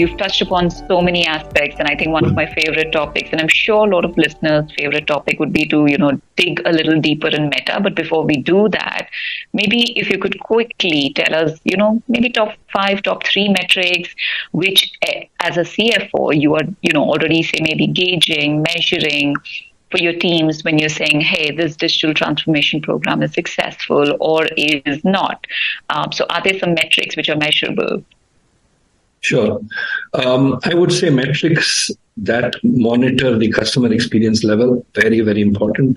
You've touched upon so many aspects, and I think one of my favorite topics, and I'm sure a lot of listeners' favorite topic would be to, dig a little deeper in Meta. But before we do that, maybe if you could quickly tell us, maybe top 5, top 3 metrics, which as a CFO, you are, already say maybe gauging, measuring for your teams when you're saying, hey, this digital transformation program is successful or is not. So are there some metrics which are measurable? Sure. I would say metrics that monitor the customer experience level, very, very important.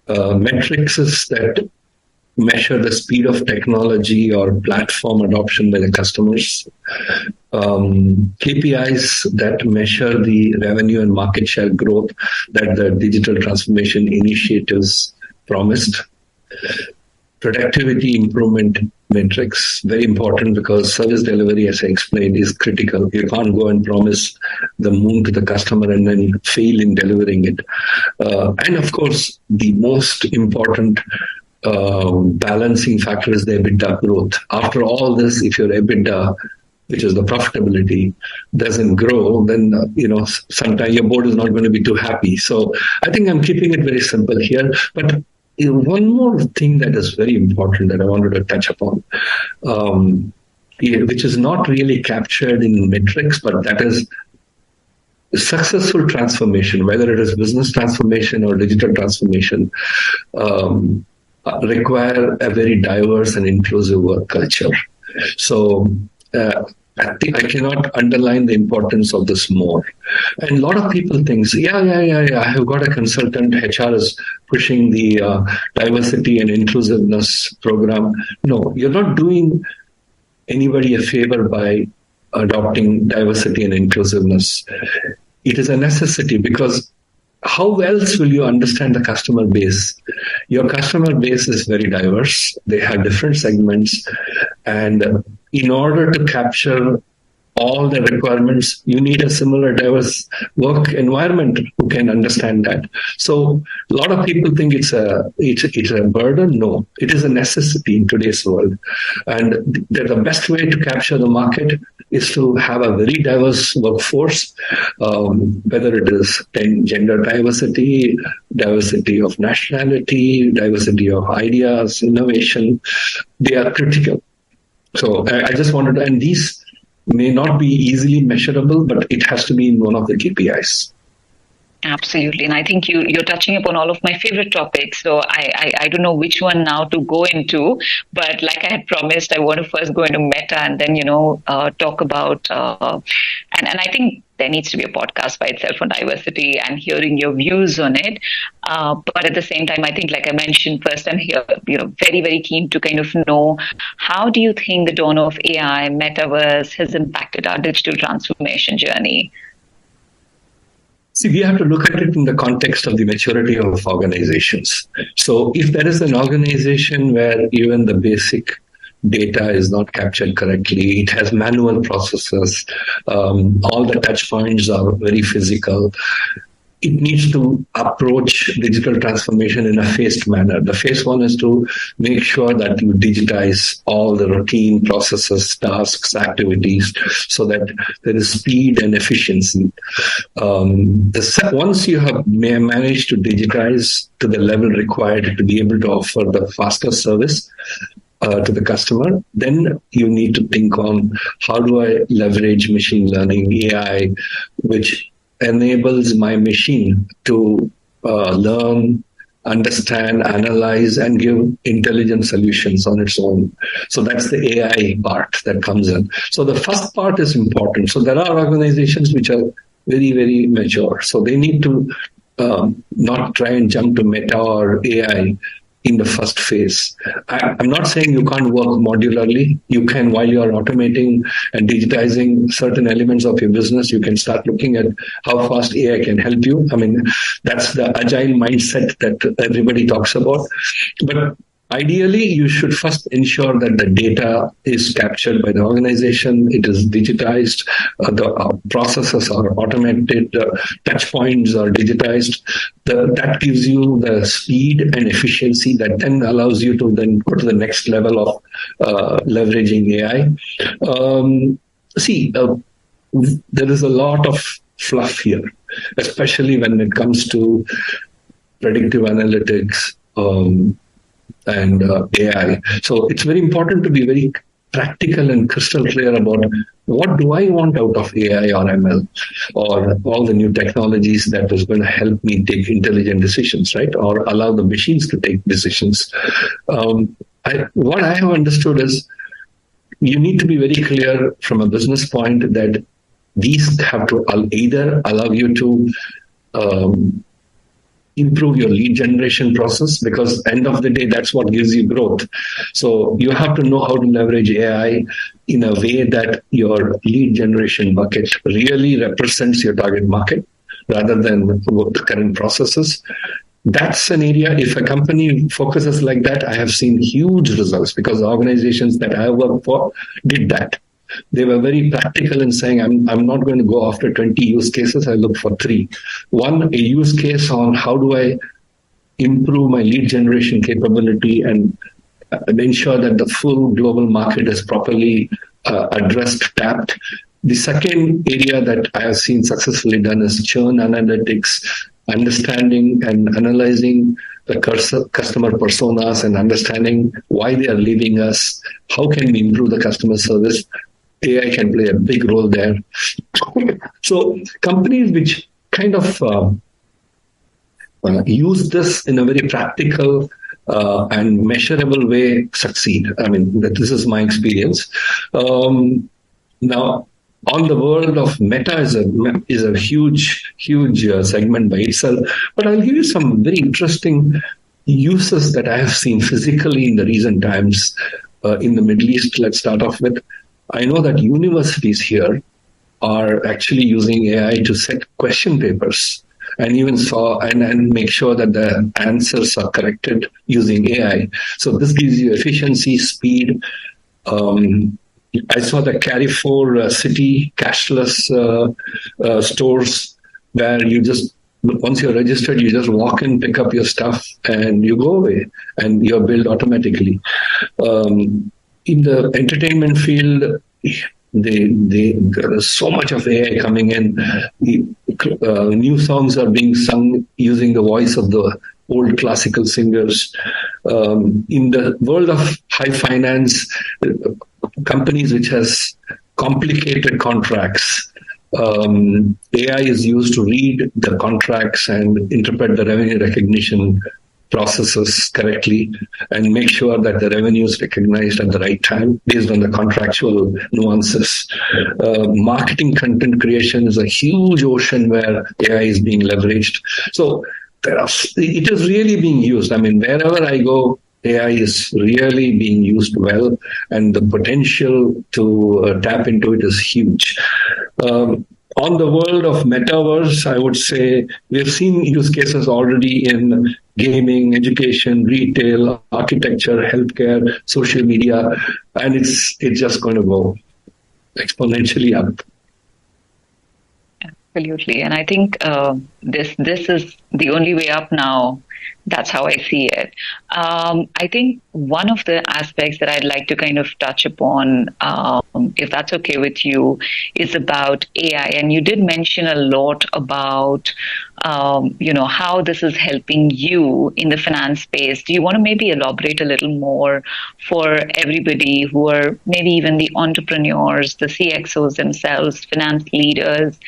Metrics that measure the speed of technology or platform adoption by the customers. KPIs that measure the revenue and market share growth that the digital transformation initiatives promised. Productivity improvement metrics, very important because service delivery, as I explained, is critical. You can't go and promise the moon to the customer and then fail in delivering it. And of course, the most important balancing factor is the EBITDA growth. After all this, if your EBITDA, which is the profitability, doesn't grow, then sometimes your board is not going to be too happy. So I think I'm keeping it very simple here. But one more thing that is very important that I wanted to touch upon, which is not really captured in metrics, but that is successful transformation, whether it is business transformation or digital transformation, require a very diverse and inclusive work culture. So I think I cannot underline the importance of this more. And a lot of people think, I have got a consultant, HR is pushing the diversity and inclusiveness program. No, you're not doing anybody a favor by adopting diversity and inclusiveness. It is a necessity because how else will you understand the customer base? Your customer base is very diverse. They have different segments. And in order to capture all the requirements, you need a similar diverse work environment who can understand that. So a lot of people think it's a burden. No, it is a necessity in today's world. And the best way to capture the market is to have a very diverse workforce, whether it is gender diversity, diversity of nationality, diversity of ideas, innovation. They are critical. So I just wanted to, and these may not be easily measurable, but it has to be in one of the KPIs. Absolutely. And I think you're touching upon all of my favorite topics. So I don't know which one now to go into, but like I had promised, I want to first go into Meta and then, talk about, and I think there needs to be a podcast by itself on diversity and hearing your views on it. But at the same time, I think, like I mentioned, first I'm here, very, very keen to kind of know, how do you think the dawn of AI, metaverse has impacted our digital transformation journey? See, we have to look at it in the context of the maturity of organizations. So if there is an organization where even the basic data is not captured correctly, it has manual processes, all the touch points are very physical, it needs to approach digital transformation in a phased manner. The phase one is to make sure that you digitize all the routine processes, tasks, activities, so that there is speed and efficiency. Once you have managed to digitize to the level required to be able to offer the faster service to the customer, then you need to think on how do I leverage machine learning, AI, which enables my machine to learn, understand, analyze, and give intelligent solutions on its own. So that's the AI part that comes in. So the first part is important. So there are organizations which are very, very mature. So they need to not try and jump to Meta or AI in the first phase. I'm not saying you can't work modularly. You can, while you are automating and digitizing certain elements of your business, you can start looking at how fast AI can help you. I mean, that's the agile mindset that everybody talks about. But ideally, you should first ensure that the data is captured by the organization, it is digitized, the processes are automated, touch points are digitized. That gives you the speed and efficiency that then allows you to then go to the next level of leveraging AI. there is a lot of fluff here, especially when it comes to predictive analytics and AI. So it's very important to be very practical and crystal clear about what do I want out of AI or ML or all the new technologies that is going to help me take intelligent decisions, right? Or allow the machines to take decisions. What I have understood is you need to be very clear from a business point that these have to either allow you to improve your lead generation process, because end of the day, that's what gives you growth. So you have to know how to leverage AI in a way that your lead generation bucket really represents your target market rather than the current processes. That's an area, if a company focuses like that, I have seen huge results because the organizations that I work for did that. They were very practical in saying, I'm not going to go after 20 use cases. I look for 3. One, a use case on how do I improve my lead generation capability and ensure that the full global market is properly addressed, tapped. The second area that I have seen successfully done is churn analytics, understanding and analyzing the customer personas and understanding why they are leaving us. How can we improve the customer service? AI can play a big role there. So companies which kind of use this in a very practical and measurable way succeed. I mean, this is my experience. Now, on the world of Meta is a huge segment by itself. But I'll give you some very interesting uses that I have seen physically in the recent times in the Middle East. Let's start off with. I know that universities here are actually using AI to set question papers and even and make sure that the answers are corrected using AI. So this gives you efficiency, speed. I saw the Carrefour City cashless stores where you just, once you're registered, you just walk in, pick up your stuff, and you go away, and you're billed automatically. In the entertainment field, there is so much of AI coming in. New songs are being sung using the voice of the old classical singers. In the world of high finance, companies which has complicated contracts, AI is used to read the contracts and interpret the revenue recognition processes correctly and make sure that the revenue is recognized at the right time based on the contractual nuances. Marketing content creation is a huge ocean where AI is being leveraged. So it is really being used. I mean, wherever I go, AI is really being used well, and the potential to tap into it is huge. On the world of metaverse, I would say we've seen use cases already in gaming, education, retail, architecture, healthcare, social media, and it's just going to go exponentially up. Absolutely, and I think this is the only way up now. That's how I see it. I think one of the aspects that I'd like to kind of touch upon, if that's okay with you, is about AI. And you did mention a lot about, how this is helping you in the finance space. Do you want to maybe elaborate a little more for everybody who are maybe even the entrepreneurs, the CXOs themselves, finance leaders,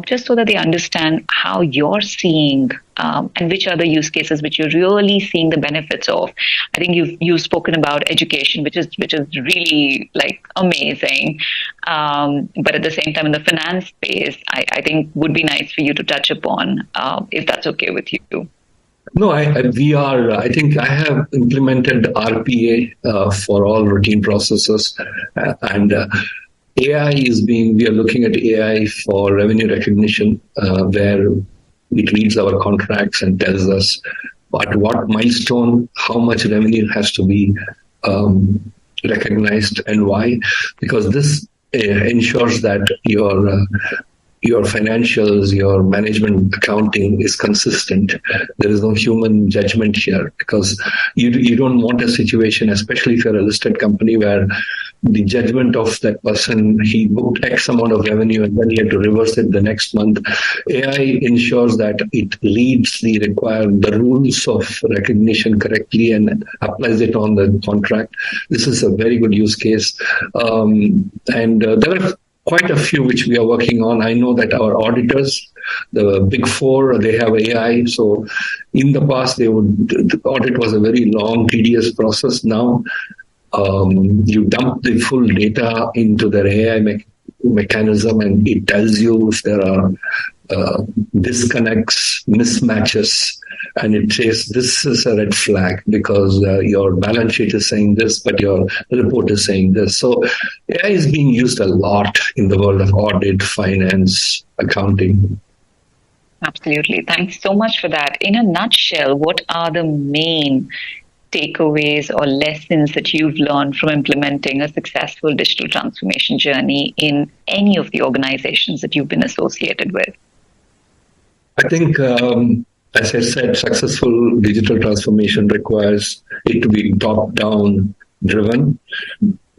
just so that they understand how you're seeing and which are the use cases which you're really seeing the benefits of. I think you've spoken about education, which is really like amazing. But at the same time, in the finance space, I think would be nice for you to touch upon, if that's okay with you. No, we are. I think I have implemented RPA for all routine processes, and AI we are looking at AI for revenue recognition, where it reads our contracts and tells us at what milestone, how much revenue has to be recognized and why, because this ensures that your financials, your management accounting is consistent. There is no human judgment here, because you don't want a situation, especially if you're a listed company, where the judgment of that person. He booked X amount of revenue and then he had to reverse it the next month. AI ensures that it reads the rules of recognition correctly and applies it on the contract. This is a very good use case. And there are quite a few which we are working on. I know that our auditors, the big four, they have AI. So in the past, the audit was a very long, tedious process. Now you dump the full data into their AI mechanism, and it tells you if there are disconnects, mismatches, and it says this is a red flag because your balance sheet is saying this, but your report is saying this. So AI is being used a lot in the world of audit, finance, accounting. Absolutely. Thanks so much for that. In a nutshell, what are the main takeaways or lessons that you've learned from implementing a successful digital transformation journey in any of the organizations that you've been associated with? I think, as I said, successful digital transformation requires it to be top-down driven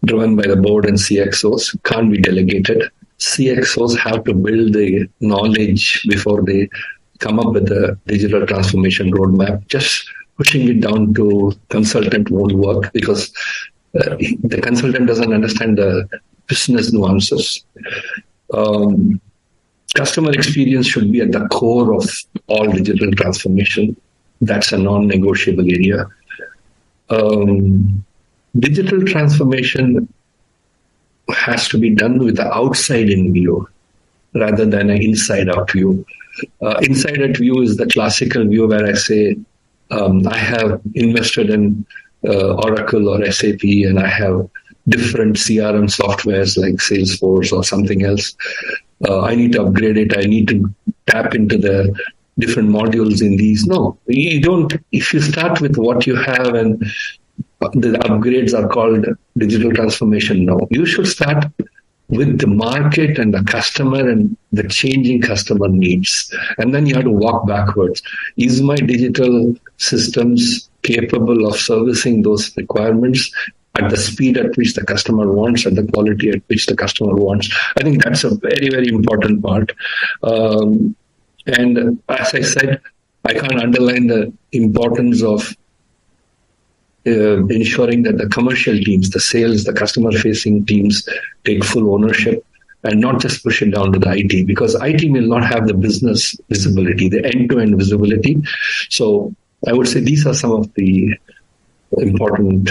by the board and CXOs, can't be delegated. CXOs have to build the knowledge before they come up with a digital transformation roadmap. Just pushing it down to consultant won't work because the consultant doesn't understand the business nuances. Customer experience should be at the core of all digital transformation. That's a non-negotiable area. Digital transformation has to be done with the outside-in view rather than an inside-out view. Inside-out view is the classical view where I say, I have invested in Oracle or SAP, and I have different CRM softwares like Salesforce or something else. I need to upgrade it. I need to tap into the different modules in these. No, you don't. If you start with what you have and the upgrades are called digital transformation, no. You should start with the market and the customer and the changing customer needs. And then you have to walk backwards. Is my digital systems capable of servicing those requirements at the speed at which the customer wants, at the quality at which the customer wants? I think that's a very, very important part. And as I said, I can't underline the importance of ensuring that the commercial teams, the sales, the customer-facing teams take full ownership and not just push it down to the IT, because IT will not have the business visibility, the end-to-end visibility. So I would say these are some of the important,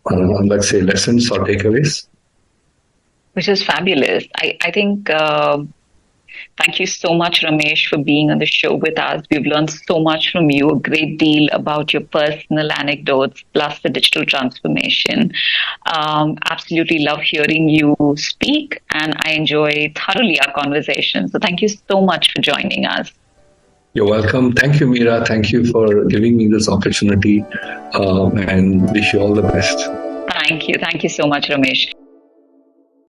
let's say, lessons or takeaways. Which is fabulous. I think thank you so much, Ramesh, for being on the show with us. We've learned so much from you, a great deal about your personal anecdotes, plus the digital transformation. Absolutely love hearing you speak, and I enjoy thoroughly our conversation. So thank you so much for joining us. You're welcome. Thank you, Meera. Thank you for giving me this opportunity, and wish you all the best. Thank you. Thank you so much, Ramesh.